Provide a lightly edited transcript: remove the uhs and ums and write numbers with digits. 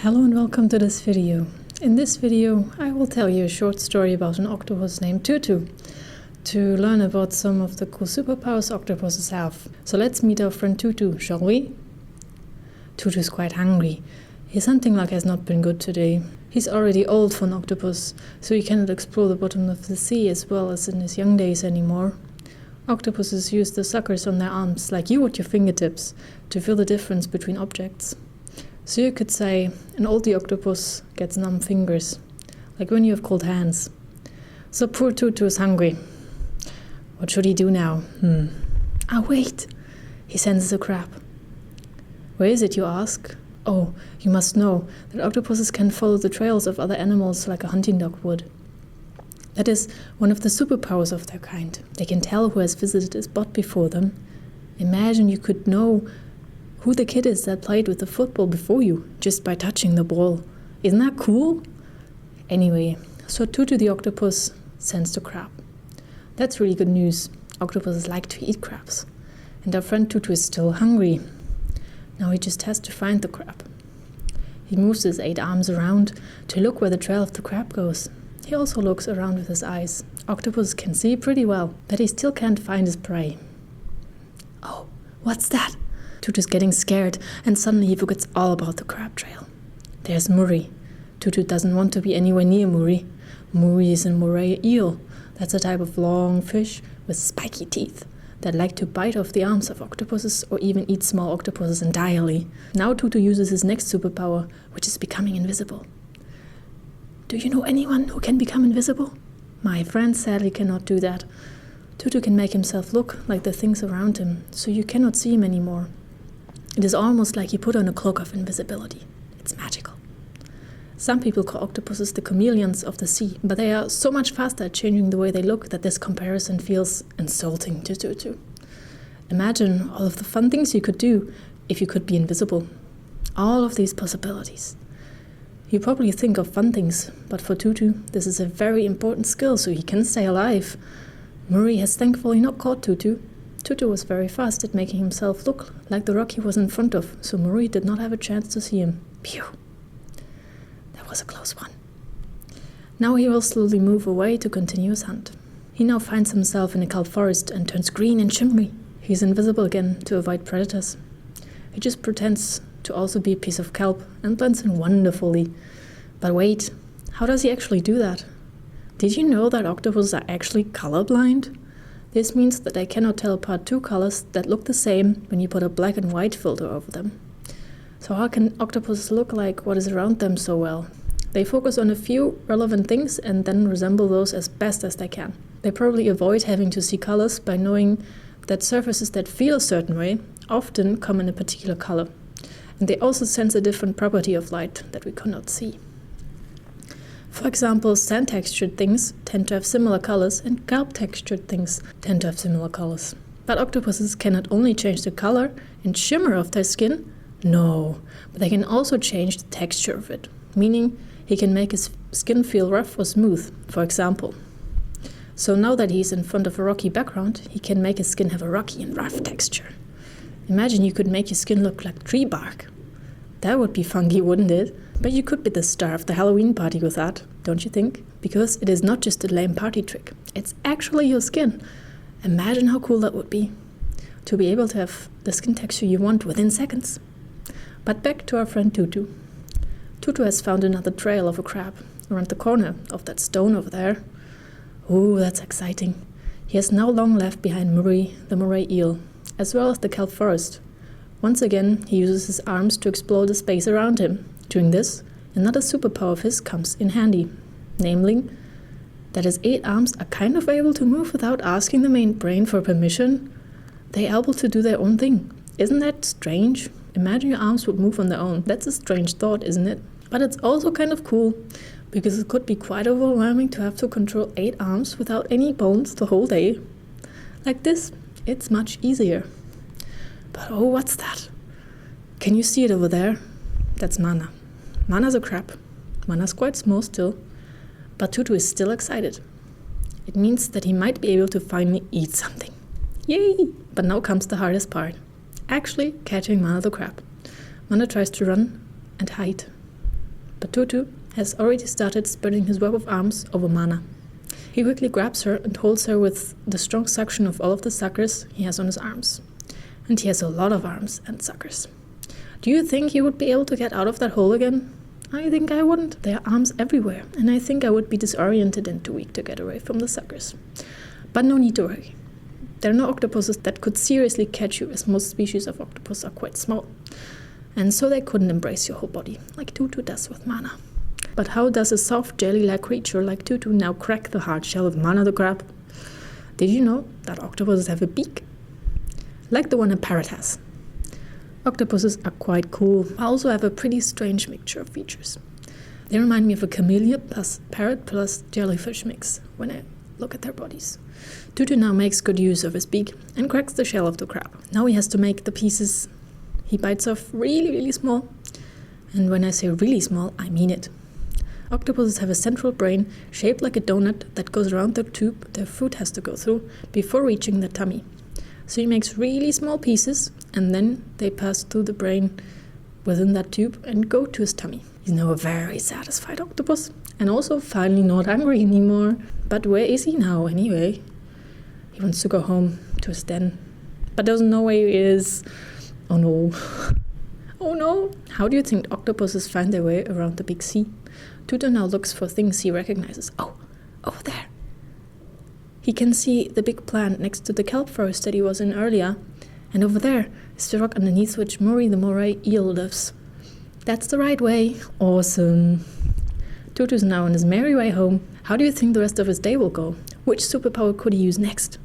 Hello and welcome to this video. In this video I will tell you a short story about an octopus named Tutu to learn about some of the cool superpowers octopuses have. So let's meet our friend Tutu, shall we? Tutu is quite hungry. His hunting luck has not been good today. He's already old for an octopus, so he cannot explore the bottom of the sea as well as in his young days anymore. Octopuses use the suckers on their arms, like you with your fingertips, to feel the difference between objects. So you could say an oldie octopus gets numb fingers, like when you have cold hands. So poor Tutu is hungry. What should he do now? Wait! He senses a crab. Where is it, you ask? Oh, you must know that octopuses can follow the trails of other animals like a hunting dog would. That is one of the superpowers of their kind. They can tell who has visited a spot before them. Imagine you could know who the kid is that played with the football before you, just by touching the ball. Isn't that cool? Anyway, so Tutu the octopus sensed a crab. That's really good news. Octopuses like to eat crabs. And our friend Tutu is still hungry. Now he just has to find the crab. He moves his 8 arms around to look where the trail of the crab goes. He also looks around with his eyes. Octopus can see pretty well, but he still can't find his prey. Oh, what's that? Tutu's getting scared, and suddenly he forgets all about the crab trail. There's Murray. Tutu doesn't want to be anywhere near Murray. Murray is a moray eel. That's a type of long fish with spiky teeth that like to bite off the arms of octopuses or even eat small octopuses entirely. Now Tutu uses his next superpower, which is becoming invisible. Do you know anyone who can become invisible? My friend sadly cannot do that. Tutu can make himself look like the things around him, so you cannot see him anymore. It is almost like he put on a cloak of invisibility. It's magical. Some people call octopuses the chameleons of the sea, but they are so much faster at changing the way they look that this comparison feels insulting to Tutu. Imagine all of the fun things you could do if you could be invisible. All of these possibilities. You probably think of fun things, but for Tutu, this is a very important skill so he can stay alive. Murray has thankfully not caught Tutu. Tutu was very fast at making himself look like the rock he was in front of, so Murray did not have a chance to see him. Phew! That was a close one. Now he will slowly move away to continue his hunt. He now finds himself in a kelp forest and turns green and shimmery. He's invisible again to avoid predators. He just pretends to also be a piece of kelp and blends in wonderfully. But wait, how does he actually do that? Did you know that octopuses are actually colorblind? This means that they cannot tell apart two colors that look the same when you put a black and white filter over them. So how can octopuses look like what is around them so well? They focus on a few relevant things and then resemble those as best as they can. They probably avoid having to see colors by knowing that surfaces that feel a certain way often come in a particular color. And they also sense a different property of light that we cannot see. For example, sand-textured things tend to have similar colors and kelp-textured things tend to have similar colors. But octopuses cannot only change the color and shimmer of their skin, no, but they can also change the texture of it, meaning he can make his skin feel rough or smooth, for example. So now that he's in front of a rocky background, he can make his skin have a rocky and rough texture. Imagine you could make your skin look like tree bark. That would be funky, wouldn't it? But you could be the star of the Halloween party with that, don't you think? Because it is not just a lame party trick. It's actually your skin. Imagine how cool that would be. To be able to have the skin texture you want within seconds. But back to our friend Tutu. Tutu has found another trail of a crab around the corner of that stone over there. Ooh, that's exciting. He has now long left behind Murray, the moray eel, as well as the kelp forest. Once again, he uses his arms to explore the space around him. Doing this, another superpower of his comes in handy, namely that his 8 arms are kind of able to move without asking the main brain for permission. They are able to do their own thing. Isn't that strange? Imagine your arms would move on their own. That's a strange thought, isn't it? But it's also kind of cool, because it could be quite overwhelming to have to control 8 arms without any bones the whole day. Like this, it's much easier. But oh, what's that? Can you see it over there? That's Mana. Mana's a crab. Mana's quite small still, but Tutu is still excited. It means that he might be able to finally eat something. Yay! But now comes the hardest part. Actually catching Mana the crab. Mana tries to run and hide. but Tutu has already started spreading his web of arms over Mana. He quickly grabs her and holds her with the strong suction of all of the suckers he has on his arms. And he has a lot of arms and suckers. Do you think he would be able to get out of that hole again? I think I wouldn't. There are arms everywhere, and I think I would be disoriented and too weak to get away from the suckers. But no need to worry. There are no octopuses that could seriously catch you, as most species of octopus are quite small. And so they couldn't embrace your whole body, like Tutu does with Mana. But how does a soft jelly-like creature like Tutu now crack the hard shell of Mana the crab? Did you know that octopuses have a beak? Like the one a parrot has. Octopuses are quite cool, but also have a pretty strange mixture of features. They remind me of a chameleon plus parrot plus jellyfish mix when I look at their bodies. Tutu now makes good use of his beak and cracks the shell of the crab. Now he has to make the pieces he bites off really small. And when I say really small, I mean it. Octopuses have a central brain shaped like a donut that goes around the tube their food has to go through before reaching the tummy. So he makes really small pieces, and then they pass through the brain within that tube and go to his tummy. He's now a very satisfied octopus, and also finally not hungry anymore. But where is he now anyway? He wants to go home to his den, but doesn't know where he is. Oh no. Oh no. How do you think octopuses find their way around the big sea? Tutu now looks for things he recognizes. Oh, over there. He can see the big plant next to the kelp forest that he was in earlier, and over there is the rock underneath which Murray the moray eel lives. That's the right way. Awesome. Tutu's now on his merry way home. How do you think the rest of his day will go? Which superpower could he use next?